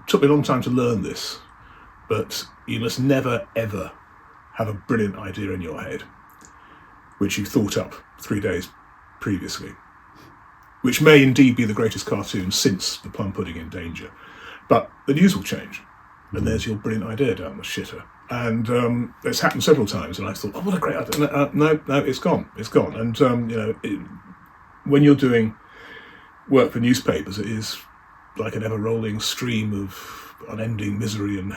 took me a long time to learn this, but you must never, ever have a brilliant idea in your head, which you thought up 3 days previously, which may indeed be the greatest cartoon since The Plum Pudding in Danger. But the news will change, and there's your brilliant idea down the shitter. And it's happened several times, and I thought, oh, what a great idea. No, it's gone. It's gone. And, when you're doing work for newspapers, it is like an ever-rolling stream of unending misery and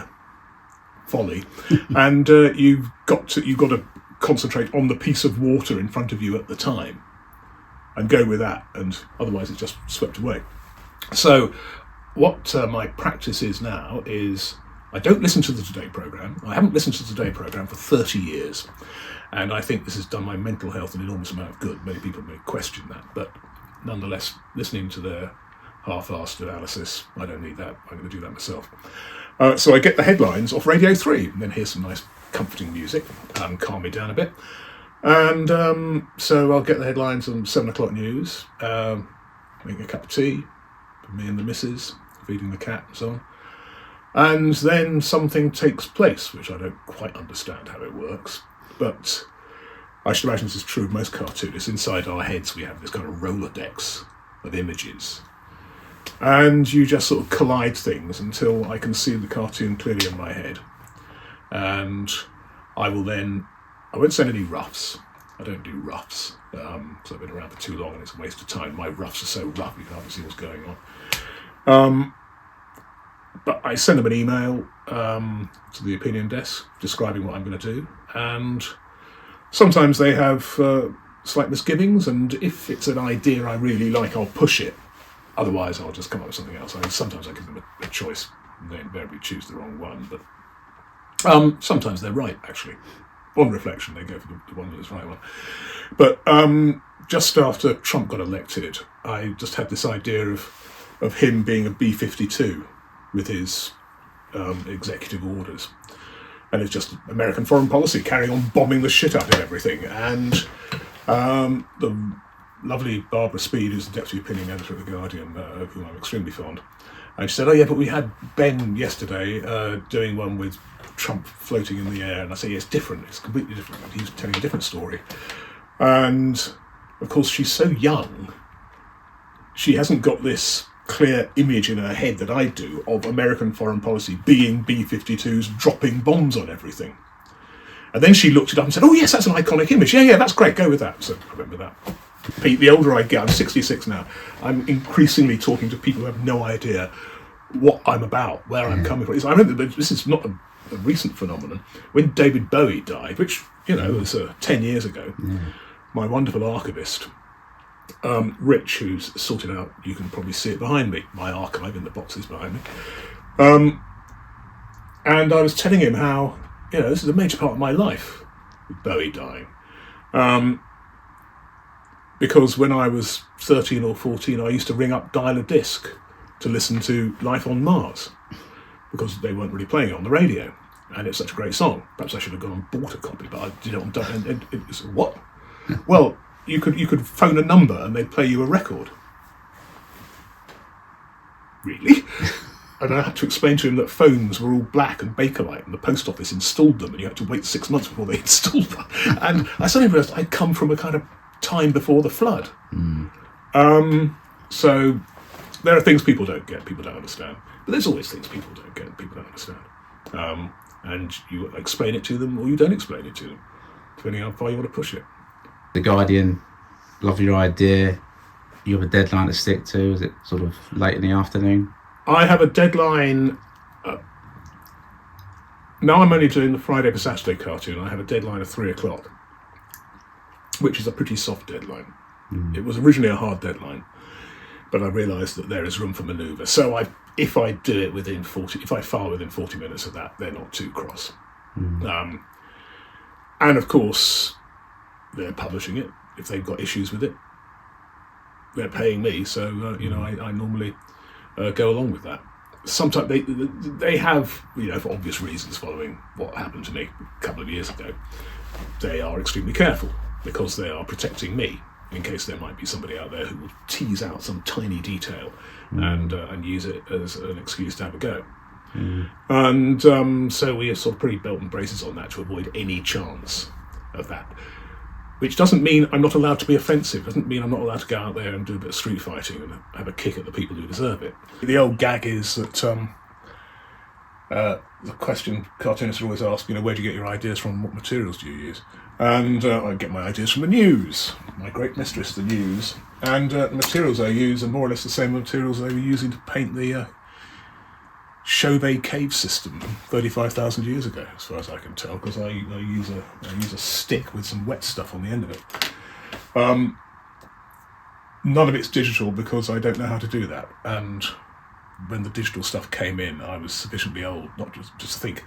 folly. And you've got to concentrate on the piece of water in front of you at the time and go with that, and otherwise it's just swept away. So what my practice is now is I don't listen to the Today programme. I haven't listened to the Today programme for 30 years, and I think this has done my mental health an enormous amount of good. Many people may question that, but nonetheless, listening to their half-assed analysis, I don't need that. I'm going to do that myself. So I get the headlines off Radio 3, and then hear some nice comforting music, calm me down a bit. And so I'll get the headlines on 7 o'clock news, make a cup of tea for me and the missus, feeding the cat and so on. And then something takes place, which I don't quite understand how it works, but I should imagine this is true of most cartoonists. Inside our heads we have this kind of Rolodex of images, and you just sort of collide things until I can see the cartoon clearly in my head. And I won't send any roughs. I don't do roughs, because I've been around for too long and it's a waste of time. My roughs are so rough you can hardly see what's going on. But I send them an email to the opinion desk describing what I'm going to do, and sometimes they have slight misgivings, and if it's an idea I really like, I'll push it. Otherwise, I'll just come up with something else. Sometimes I give them a choice, and they invariably choose the wrong one, but sometimes they're right, actually. On reflection, they go for the one that's right one. But just after Trump got elected, I just had this idea of him being a B-52 with his executive orders. And it's just American foreign policy, carrying on bombing the shit out of everything. And the lovely Barbara Speed, who's the deputy opinion editor of The Guardian, of whom I'm extremely fond, and she said, oh yeah, but we had Ben yesterday doing one with Trump floating in the air. And I say, yeah, it's different, it's completely different. He was telling a different story. And of course, she's so young, she hasn't got this clear image in her head that I do of American foreign policy being B-52s dropping bombs on everything. And then she looked it up and said, oh yes, that's an iconic image. Yeah, that's great, go with that. So I went with that. Pete, the older I get, I'm 66 now, I'm increasingly talking to people who have no idea what I'm about, where I'm coming from. I remember, this is not a recent phenomenon. When David Bowie died, which, was 10 years ago, my wonderful archivist, Rich, who's sorted out, you can probably see it behind me, my archive in the boxes behind me. And I was telling him how, this is a major part of my life, with Bowie dying. Because when I was 13 or 14, I used to ring up Dial-A-Disc to listen to Life on Mars, because they weren't really playing it on the radio. And it's such a great song. Perhaps I should have gone and bought a copy, but I did it on and it was, what? Well, you could phone a number and they'd play you a record. Really? And I had to explain to him that phones were all black and Bakelite, and the post office installed them, and you had to wait 6 months before they installed them. And I suddenly realised I'd come from a kind of time before the flood. So there are things people don't get, people don't understand. But there's always things people don't get and people don't understand. And you explain it to them or you don't explain it to them, depending on how far you want to push it. The Guardian, love your idea. You have a deadline to stick to. Is it sort of late in the afternoon? I have a deadline. Now I'm only doing the Friday for Saturday cartoon. I have a deadline of 3 o'clock, which is a pretty soft deadline. It was originally a hard deadline, but I realised that there is room for manoeuvre. So if I do it within 40, if I file within 40 minutes of that, they're not too cross. And of course, they're publishing it. If they've got issues with it, they're paying me. So I normally go along with that. Sometimes they have, for obvious reasons, following what happened to me a couple of years ago, they are extremely careful because they are protecting me in case there might be somebody out there who will tease out some tiny detail and use it as an excuse to have a go. And so we are sort of pretty belt and braces on that to avoid any chance of that. Which doesn't mean I'm not allowed to be offensive. Doesn't mean I'm not allowed to go out there and do a bit of street fighting and have a kick at the people who deserve it. The old gag is that the question cartoonists are always asked, where do you get your ideas from? What materials do you use? And I get my ideas from the news, my great mistress, the news. And the materials I use are more or less the same materials they were using to paint the Chauvet cave system 35,000 years ago, as far as I can tell, because I use a stick with some wet stuff on the end of it. None of it's digital because I don't know how to do that. And when the digital stuff came in, I was sufficiently old not just to think,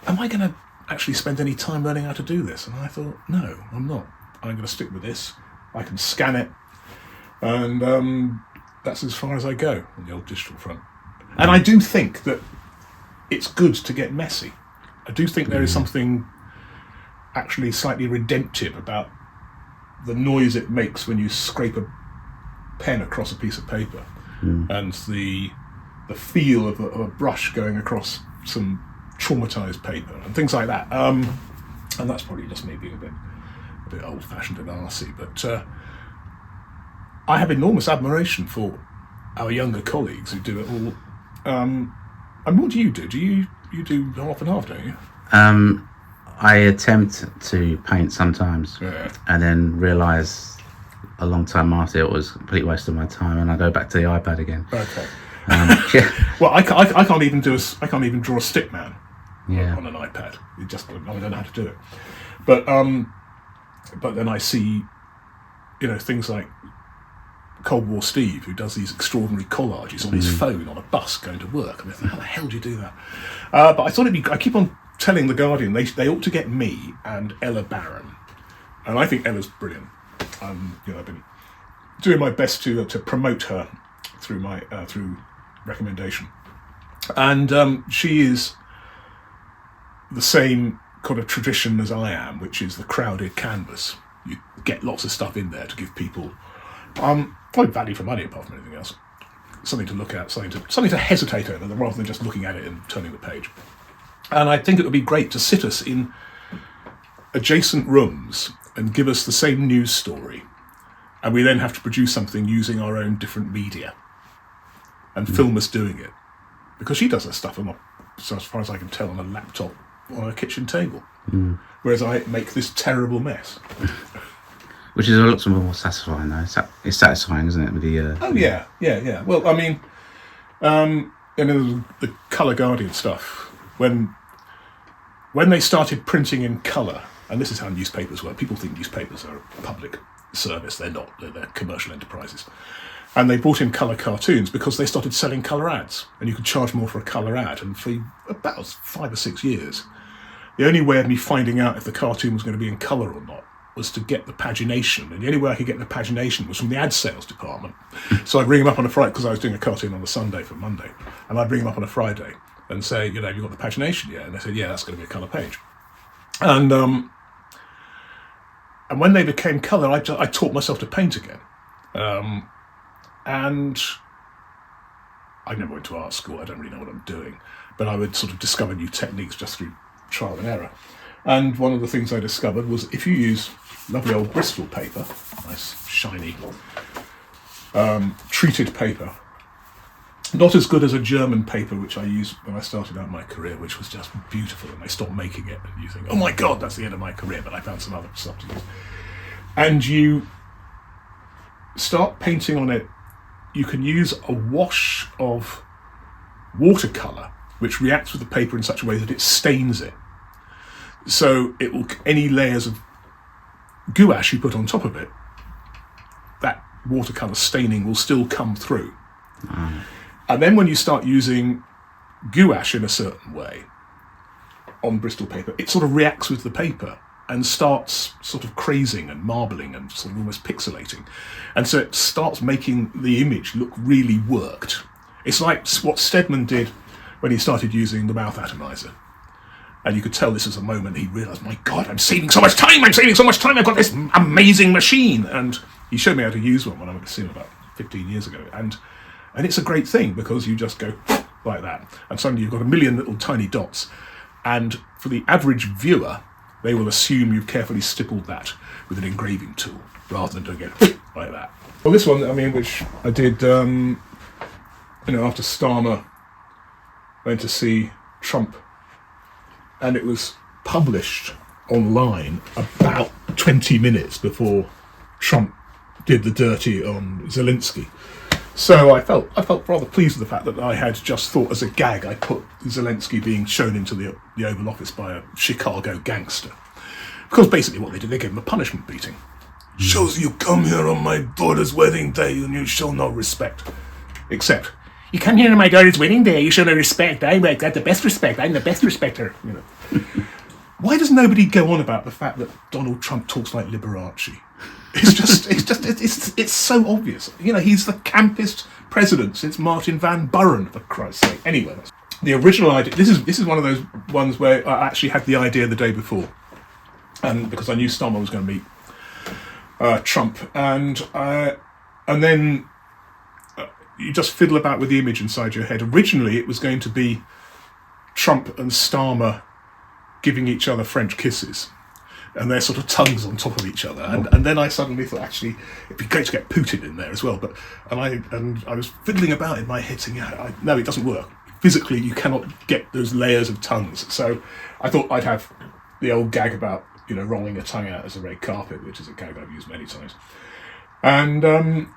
am I going to actually spend any time learning how to do this? And I thought, no, I'm not. I'm going to stick with this. I can scan it, and that's as far as I go on the old digital front. And I do think that it's good to get messy. I do think there is something actually slightly redemptive about the noise it makes when you scrape a pen across a piece of paper, and the feel of a brush going across some traumatized paper and things like that. And that's probably just me being a bit old-fashioned and arsey, but I have enormous admiration for our younger colleagues who do it all. And what do? You do half and half, don't you? I attempt to paint sometimes, and then realise a long time after it was a complete waste of my time, and I go back to the iPad again. Okay. Yeah. Well, I can't even draw a stick man on an iPad. I don't know how to do it. But then I see, things like Cold War Steve, who does these extraordinary collages on his phone on a bus going to work. I mean, how the hell do you do that? But I thought I keep on telling The Guardian they ought to get me and Ella Barron, and I think Ella's brilliant. I've been doing my best to promote her through my through recommendation, and she is the same kind of tradition as I am, which is the crowded canvas. You get lots of stuff in there to give people value for money, apart from anything else. Something to look at, something to hesitate over, rather than just looking at it and turning the page. And I think it would be great to sit us in adjacent rooms and give us the same news story, and we then have to produce something using our own different media and film us doing it, because she does her stuff so as far as I can tell, on a laptop on a kitchen table, whereas I make this terrible mess. Which is a lot more satisfying, though. It's satisfying, isn't it? With the yeah. Well, I mean, the Colour Guardian stuff, when they started printing in colour, and this is how newspapers work. People think newspapers are a public service. They're not. They're commercial enterprises. And they brought in colour cartoons because they started selling colour ads, and you could charge more for a colour ad. And for about 5 or 6 years, the only way of me finding out if the cartoon was going to be in colour or not was to get the pagination, and the only way I could get the pagination was from the ad sales department. So I'd ring them up on a Friday, because I was doing a cartoon on a Sunday for Monday, and I'd ring them up on a Friday and say, have you got the pagination yet? And they said, yeah, that's going to be a colour page. And when they became colour, I taught myself to paint again. And I never went to art school, I don't really know what I'm doing, but I would sort of discover new techniques just through trial and error. And one of the things I discovered was if you use lovely old Bristol paper, nice shiny treated paper, not as good as a German paper which I used when I started out my career, which was just beautiful, and they stopped making it, and you think, oh my god, that's the end of my career, but I found some other stuff to use. And you start painting on it. You can use a wash of watercolour which reacts with the paper in such a way that it stains it. So it will, any layers of gouache you put on top of it, that watercolour staining will still come through. And then when you start using gouache in a certain way on Bristol paper, it sort of reacts with the paper and starts sort of crazing and marbling and sort of almost pixelating. And so it starts making the image look really worked. It's like what Stedman did when he started using the mouth atomizer. And you could tell this was a moment he realised, my God, I'm saving so much time, I've got this amazing machine. And he showed me how to use one when I went to see him about 15 years ago. And it's a great thing, because you just go, like that. And suddenly you've got a million little tiny dots. And for the average viewer, they will assume you've carefully stippled that with an engraving tool rather than doing it like that. Well, this one, I mean, which I did, after Starmer went to see Trump, and it was published online about 20 minutes before Trump did the dirty on Zelensky. So I felt rather pleased with the fact that I had just thought as a gag I put Zelensky being shown into the Oval Office by a Chicago gangster. Because basically what they did, they gave him a punishment beating. Shows you come here on my daughter's wedding day and you show no respect. Except, you come here on my daughter's wedding day, you show no respect. I got the best respect, I'm the best respecter. You know. Why does nobody go on about the fact that Donald Trump talks like Liberace? It's so obvious. You know, he's the campest president since Martin Van Buren, for Christ's sake. Anyway, the original idea, this is one of those ones where I actually had the idea the day before. And because I knew Starmer was going to meet Trump. And then you just fiddle about with the image inside your head. Originally, it was going to be Trump and Starmer giving each other French kisses. And their sort of tongues on top of each other, and then I suddenly thought, actually, it'd be great to get Putin in there as well. But I was fiddling about in my head, saying, no, it doesn't work. Physically, you cannot get those layers of tongues. So I thought I'd have the old gag about rolling a tongue out as a red carpet, which is a gag I've used many times, and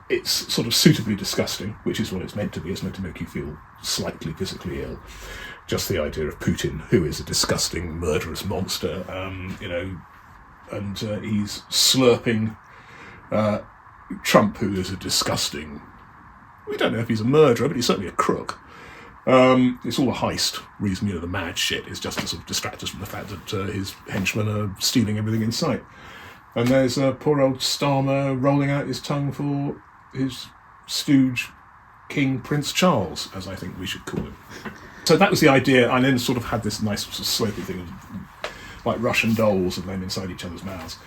it's sort of suitably disgusting, which is what it's meant to be. It's meant to make you feel slightly physically ill. Just the idea of Putin, who is a disgusting, murderous monster, and he's slurping Trump, who is a disgusting... We don't know if he's a murderer, but he's certainly a crook. It's all a heist reason, the mad shit is just to sort of distract us from the fact that his henchmen are stealing everything in sight. And there's poor old Starmer rolling out his tongue for his stooge, King Prince Charles, as I think we should call him. So that was the idea. I then sort of had this nice sort of slopey thing of like Russian dolls and them inside each other's mouths.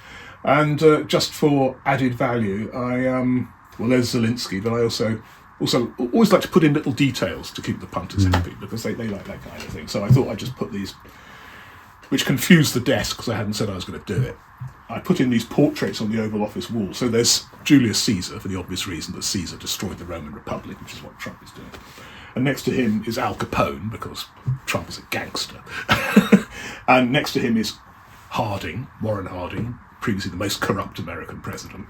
And just for added value, there's Zelensky, but I also always like to put in little details to keep the punters happy, because they like that kind of thing. So I thought I'd just put these, which confused the desk because I hadn't said I was going to do it. I put in these portraits on the Oval Office wall. So there's Julius Caesar, for the obvious reason that Caesar destroyed the Roman Republic, which is what Trump is doing. And next to him is Al Capone, because Trump is a gangster. And next to him is Warren Harding, previously the most corrupt American president.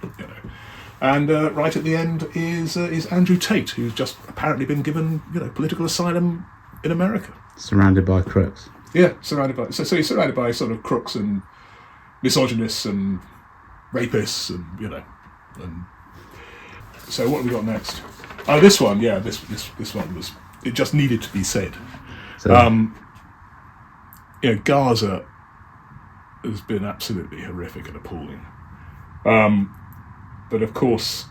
And right at the end is Andrew Tate, who's just apparently been given political asylum in America. Surrounded by crooks. Yeah, surrounded by he's surrounded by sort of crooks and misogynists and rapists and so what have we got next? Oh, this one, yeah, this one was, it just needed to be said. So, Gaza has been absolutely horrific and appalling. But of course,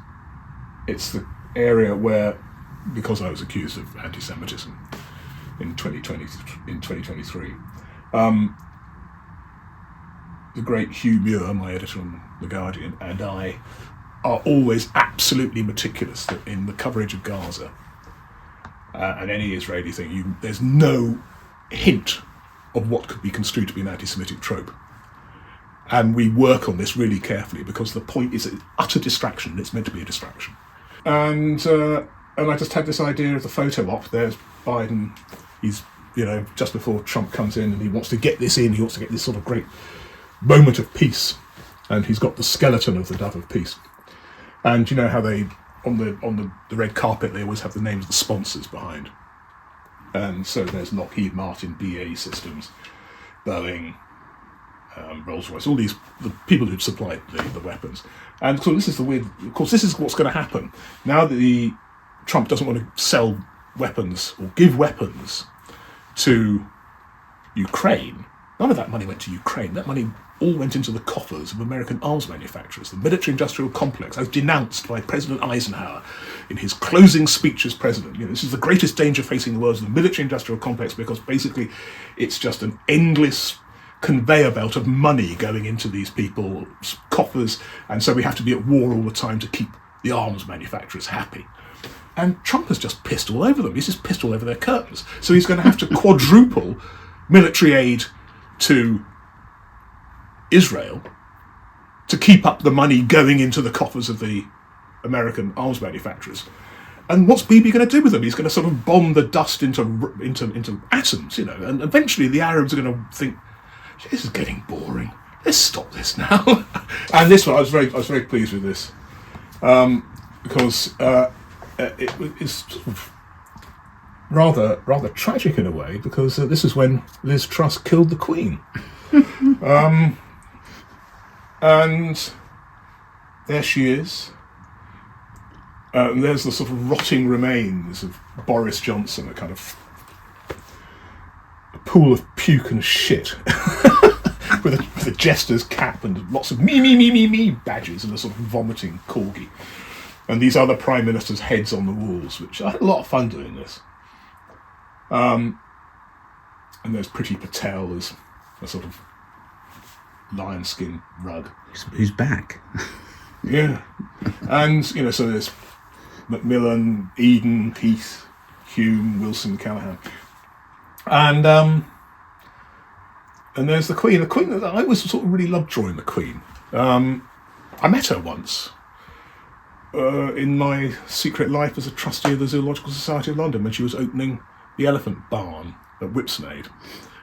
it's the area where, because I was accused of anti-Semitism in 2023, the great Hugh Muir, my editor on The Guardian, and I are always absolutely meticulous that in the coverage of Gaza and any Israeli thing, there's no hint of what could be construed to be an anti-Semitic trope. And we work on this really carefully because the point is an utter distraction, and it's meant to be a distraction. And I just had this idea of the photo op. There's Biden. He's, just before Trump comes in, and he wants to get this in. He wants to get this sort of great moment of peace. And he's got the skeleton of the Dove of Peace. And you know how they, on the red carpet, they always have the names of the sponsors behind. And so there's Lockheed Martin, BAE Systems, Boeing, Rolls-Royce, all the people who'd supplied the weapons. And so this is this is what's going to happen. Now that Trump doesn't want to sell weapons or give weapons to Ukraine, none of that money went to Ukraine. That money all went into the coffers of American arms manufacturers. The military-industrial complex, as denounced by President Eisenhower in his closing speech as president. This is the greatest danger facing the world, is the military-industrial complex, because basically it's just an endless conveyor belt of money going into these people's coffers, and so we have to be at war all the time to keep the arms manufacturers happy. And Trump has just pissed all over them. He's just pissed all over their curtains. So he's going to have to quadruple military aid to Israel to keep up the money going into the coffers of the American arms manufacturers. And what's Bibi going to do with them? He's going to sort of bomb the dust into atoms, and eventually the Arabs are going to think, this is getting boring. Let's stop this now. And this one, I was very pleased with this, because it's sort of rather tragic in a way, because this is when Liz Truss killed the Queen. And there she is. And there's the sort of rotting remains of Boris Johnson, a kind of a pool of puke and shit, with a jester's cap and lots of me badges and a sort of vomiting corgi. And these other prime ministers' heads on the walls, which I had a lot of fun doing this. And there's Priti Patel as a sort of lion skin rug. Who's back? Yeah. And, so there's Macmillan, Eden, Heath, Hume, Wilson, Callaghan. And there's the Queen. The Queen, I always sort of really loved drawing the Queen. I met her once in my secret life as a trustee of the Zoological Society of London when she was opening the elephant barn at Whipsnade.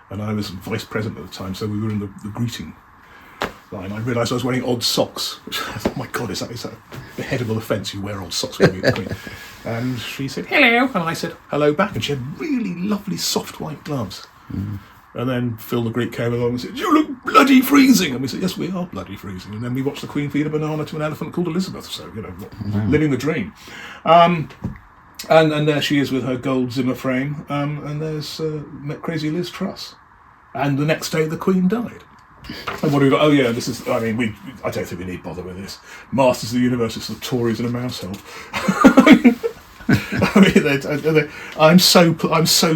And I was vice president at the time, so we were in the greeting line. I realised I was wearing odd socks, which I thought, oh my God, is that a beheadable offence? You wear odd socks when you meet the Queen. And she said, hello, and I said, hello back. And she had really lovely soft white gloves. Mm. And then Phil the Greek came along and said, you look bloody freezing. And we said, yes, we are bloody freezing. And then we watched the Queen feed a banana to an elephant called Elizabeth. So, living the dream. And there she is with her gold Zimmer frame. And there's crazy Liz Truss. And the next day the Queen died. And what do we got? Oh yeah, this is, I don't think we need bother with this. Masters of the Universe, it's the Tories in a mouse hole. I'm so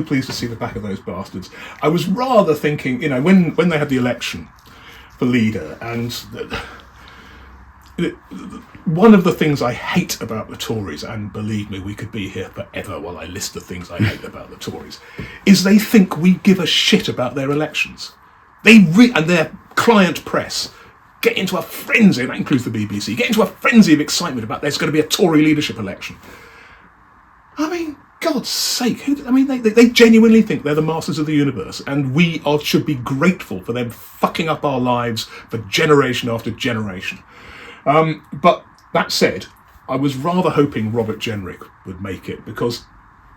pleased to see the back of those bastards. I was rather thinking, when they had the election for leader, and one of the things I hate about the Tories, and believe me, we could be here forever while I list the things I hate about the Tories, is they think we give a shit about their elections. And their client press get into a frenzy, and that includes the BBC, get into a frenzy of excitement about there's going to be a Tory leadership election. I mean, God's sake, they genuinely think they're the masters of the universe, and we should be grateful for them fucking up our lives for generation after generation. But that said, I was rather hoping Robert Jenrick would make it, because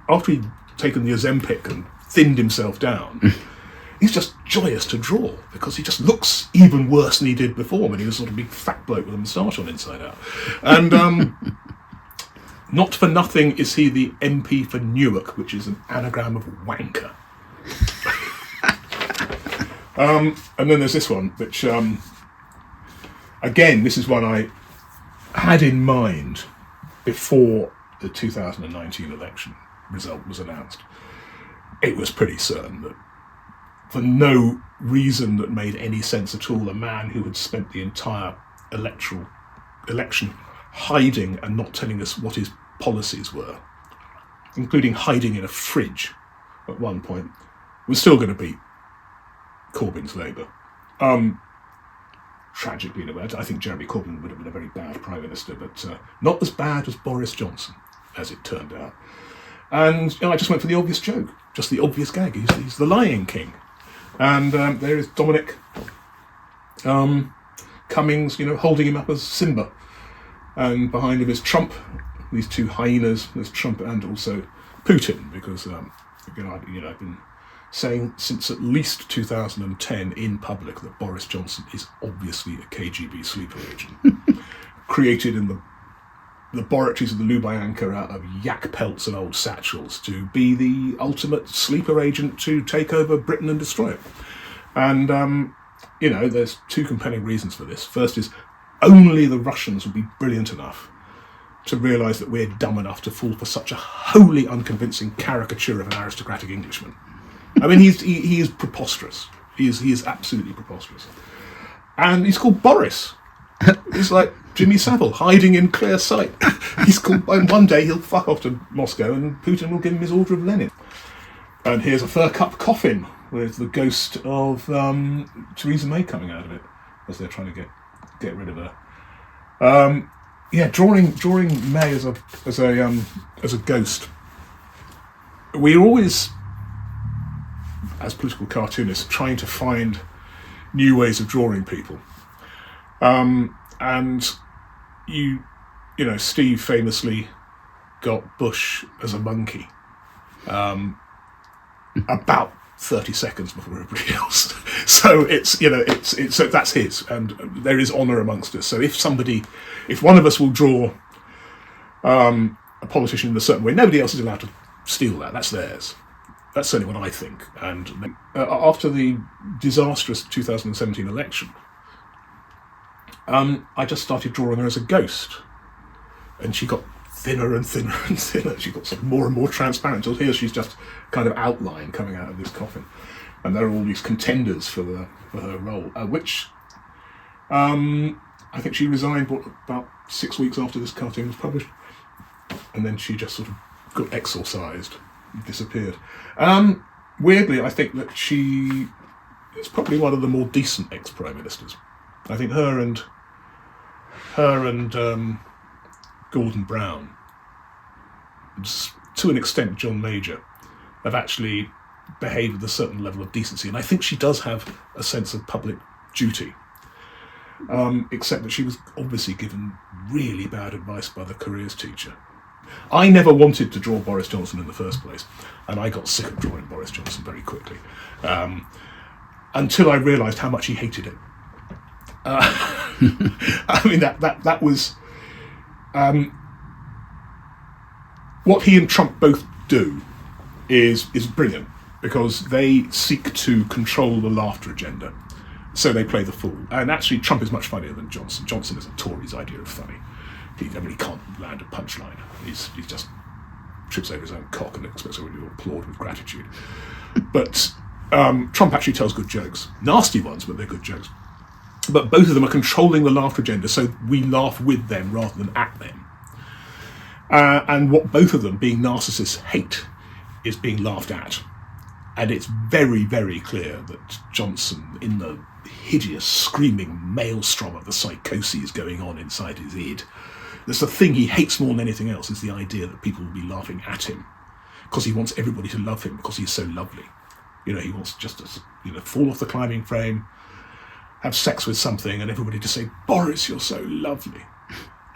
after he'd taken the Ozempic and thinned himself down, he's just joyous to draw, because he just looks even worse than he did before when he was sort of a big fat bloke with a moustache on inside out. And not for nothing is he the MP for Newark, which is an anagram of wanker. And then there's this one, which, again, this is one I had in mind before the 2019 election result was announced. It was pretty certain that, for no reason that made any sense at all, a man who had spent the entire election hiding and not telling us what his policies were, including hiding in a fridge at one point, was still going to beat Corbyn's Labour. Tragically, in a way, I think Jeremy Corbyn would have been a very bad Prime Minister, but not as bad as Boris Johnson, as it turned out. And I just went for the obvious joke, just the obvious gag. He's the lying king. And there is Dominic Cummings, holding him up as Simba. And behind him is Trump, these two hyenas. There's Trump and also Putin, because, I've been saying since at least 2010 in public that Boris Johnson is obviously a KGB sleeper agent, created in the laboratories of the Lubyanka out of yak pelts and old satchels to be the ultimate sleeper agent to take over Britain and destroy it. And, there's two compelling reasons for this. First is, only the Russians would be brilliant enough to realise that we're dumb enough to fall for such a wholly unconvincing caricature of an aristocratic Englishman. I mean, he is preposterous. He is absolutely preposterous. And he's called Boris. It's like, Jimmy Savile, hiding in clear sight. He's called, and one day he'll fuck off to Moscow and Putin will give him his Order of Lenin. And here's a fur cup coffin with the ghost of Theresa May coming out of it as they're trying to get rid of her. Drawing May as a ghost. We're always, as political cartoonists, trying to find new ways of drawing people. And you know, Steve famously got Bush as a monkey about 30 seconds before everybody else. So it's so that's his, and there is honour amongst us. So if one of us will draw a politician in a certain way, nobody else is allowed to steal that. That's theirs. That's certainly what I think. And after the disastrous 2017 election, I just started drawing her as a ghost, and she got thinner and thinner and thinner. She got sort of more and more transparent until here she's just kind of outline coming out of this coffin, and there are all these contenders for her role, which I think she resigned about 6 weeks after this cartoon was published, and then she just sort of got exorcised, disappeared. Weirdly, I think that she is probably one of the more decent ex-prime ministers. I think her and Gordon Brown, to an extent John Major, have actually behaved with a certain level of decency, and I think she does have a sense of public duty, except that she was obviously given really bad advice by the careers teacher. I never wanted to draw Boris Johnson in the first place, and I got sick of drawing Boris Johnson very quickly, until I realised how much he hated it. I mean, that was what he and Trump both do is brilliant, because they seek to control the laughter agenda, so they play the fool. And actually, Trump is much funnier than Johnson. Johnson is a Tory's idea of funny. He can't land a punchline. He just trips over his own cock and expects everybody to applaud with gratitude. But Trump actually tells good jokes, nasty ones, but they're good jokes. But both of them are controlling the laughter agenda, so we laugh with them rather than at them. And what both of them, being narcissists, hate is being laughed at. And it's very, very clear that Johnson, in the hideous, screaming maelstrom of the psychoses going on inside his id, that's the thing he hates more than anything else, is the idea that people will be laughing at him, because he wants everybody to love him because he's so lovely. You know, he wants just to, fall off the climbing frame, have sex with something, and everybody to say, "Boris, you're so lovely."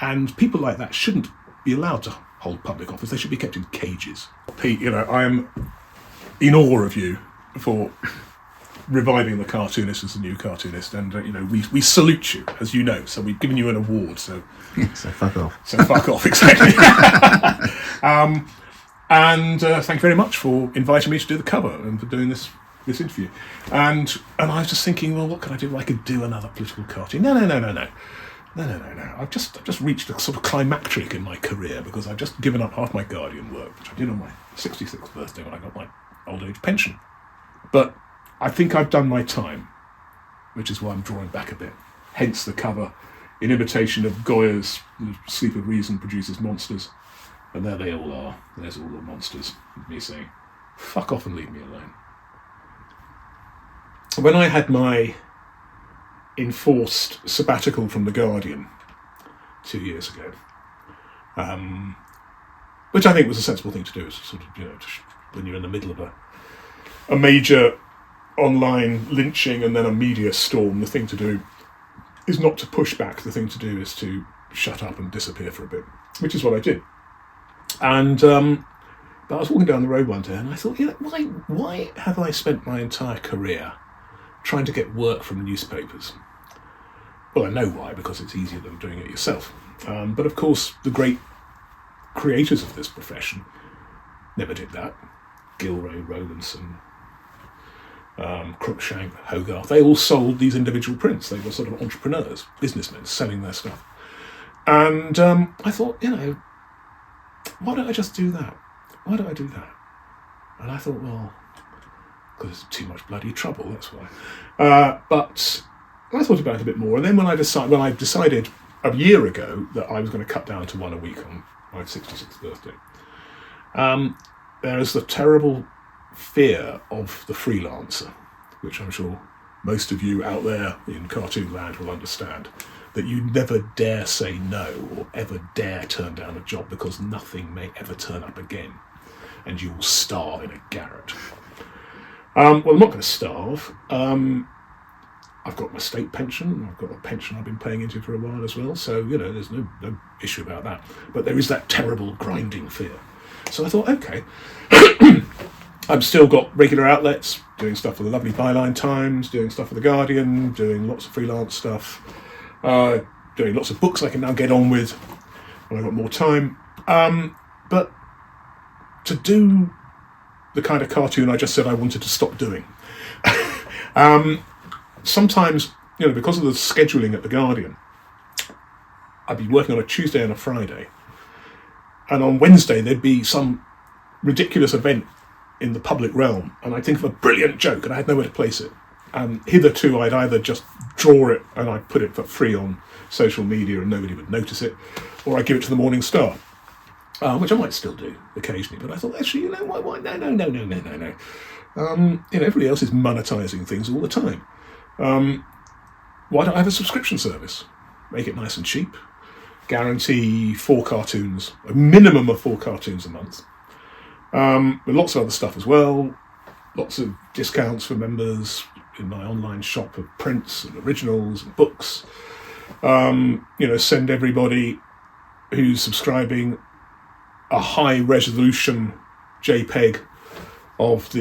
And people like that shouldn't be allowed to hold public office. They should be kept in cages. Pete, I am in awe of you for reviving the Cartoonist as the new Cartoonist, and we salute you, as you know. So we've given you an award. So fuck off. So fuck off, exactly. And thank you very much for inviting me to do the cover and for doing this interview. And I was just thinking, well, what could I do? I could do another political cartoon. No. I've just reached a sort of climacteric in my career, because I've just given up half my Guardian work, which I did on my 66th birthday when I got my old age pension. But I think I've done my time, which is why I'm drawing back a bit. Hence the cover, in imitation of Goya's "The Sleep of Reason Produces Monsters." And there they all are. There's all the monsters. Me saying, "Fuck off and leave me alone." When I had my enforced sabbatical from The Guardian 2 years ago, which I think was a sensible thing to do, is sort of, when you're in the middle of a major online lynching and then a media storm, the thing to do is not to push back. The thing to do is to shut up and disappear for a bit, which is what I did. And but I was walking down the road one day and I thought, why have I spent my entire career trying to get work from newspapers? Well, I know why, because it's easier than doing it yourself. But of course, the great creators of this profession never did that. Gilroy, Rowlandson, Cruikshank, Hogarth, they all sold these individual prints. They were sort of entrepreneurs, businessmen, selling their stuff. And I thought, why don't I just do that? Why don't I do that? And I thought, well, because it's too much bloody trouble, that's why. But I thought about it a bit more, and then when I decided a year ago that I was going to cut down to one a week on my 66th birthday. There is the terrible fear of the freelancer, which I'm sure most of you out there in cartoon land will understand, that you never dare say no or ever dare turn down a job because nothing may ever turn up again and you will starve in a garret. Well, I'm not going to starve. I've got my state pension. I've got a pension I've been paying into for a while as well. So, there's no issue about that. But there is that terrible grinding fear. So I thought, okay, I've still got regular outlets, doing stuff for the lovely Byline Times, doing stuff for The Guardian, doing lots of freelance stuff, doing lots of books I can now get on with when I've got more time. But to do the kind of cartoon I just said I wanted to stop doing, sometimes, because of the scheduling at The Guardian, I'd be working on a Tuesday and a Friday, and on Wednesday there'd be some ridiculous event in the public realm, and I'd think of a brilliant joke and I had nowhere to place it. And hitherto I'd either just draw it and I'd put it for free on social media and nobody would notice it, or I'd give it to the Morning Star, which I might still do occasionally. But I thought, actually, why? No. Everybody else is monetising things all the time. Why don't I have a subscription service? Make it nice and cheap. Guarantee 4 cartoons, a minimum of 4 cartoons a month. With lots of other stuff as well. Lots of discounts for members in my online shop of prints and originals and books. Send everybody who's subscribing a high resolution JPEG of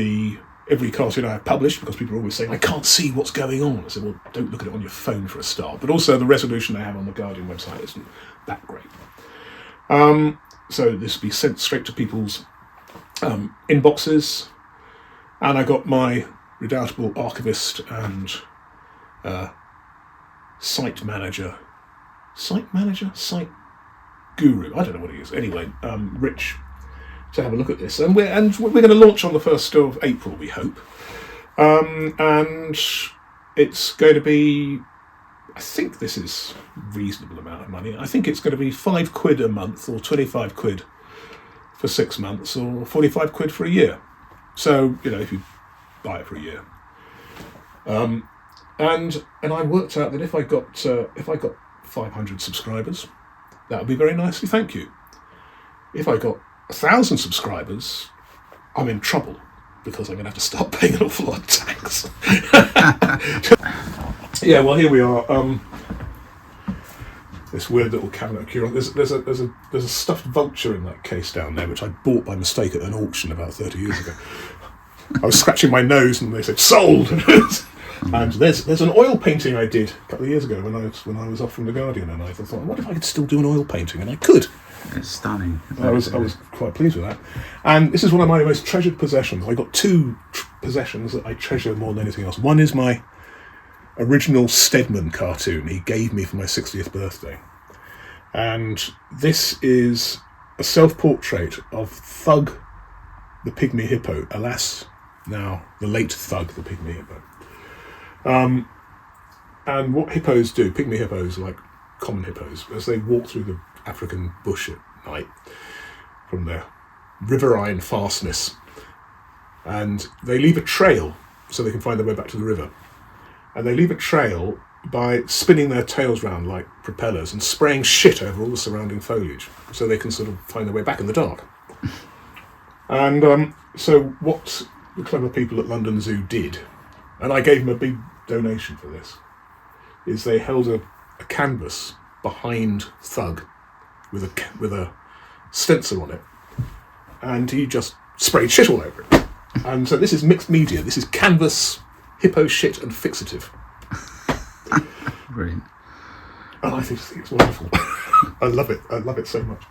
every cartoon I have published, because people are always saying, I can't see what's going on. I said, well, don't look at it on your phone for a start. But also the resolution they have on the Guardian website isn't that great. So this will be sent straight to people's inboxes. And I got my redoubtable archivist and site guru, I don't know what he is. Anyway, Rich, to have a look at this, and we're going to launch on the 1st of April, we hope, and it's going to be, I think this is a reasonable amount of money. I think it's going to be £5 a month, or 25 quid for 6 months, or 45 quid for a year. So if you buy it for a year, and I worked out that if I got 500 subscribers, that would be very nicely, thank you. If I got 1,000 subscribers, I'm in trouble, because I'm going to have to start paying an awful lot of tax. Yeah, well, here we are. This weird little cabinet of Curon. There's a stuffed vulture in that case down there, which I bought by mistake at an auction about 30 years ago. I was scratching my nose, and they said sold. And there's an oil painting I did a couple of years ago when I was off from The Guardian, and I thought, what if I could still do an oil painting? And I could. It's stunning. I was quite pleased with that. And this is one of my most treasured possessions. I got 2 possessions that I treasure more than anything else. One is my original Stedman cartoon he gave me for my 60th birthday. And this is a self-portrait of Thug the Pygmy Hippo. Alas, now the late Thug the Pygmy Hippo. And what hippos do, pygmy hippos, like common hippos, as they walk through the African bush at night from their riverine fastness, and they leave a trail so they can find their way back to the river. And they leave a trail by spinning their tails round like propellers and spraying shit over all the surrounding foliage so they can sort of find their way back in the dark. And so what the clever people at London Zoo did, and I gave them a big donation for this, is they held a canvas behind Thug with a stencil on it, and he just sprayed shit all over it. And so this is mixed media. This is canvas, hippo shit, and fixative. Brilliant. And I think it's wonderful. I love it so much.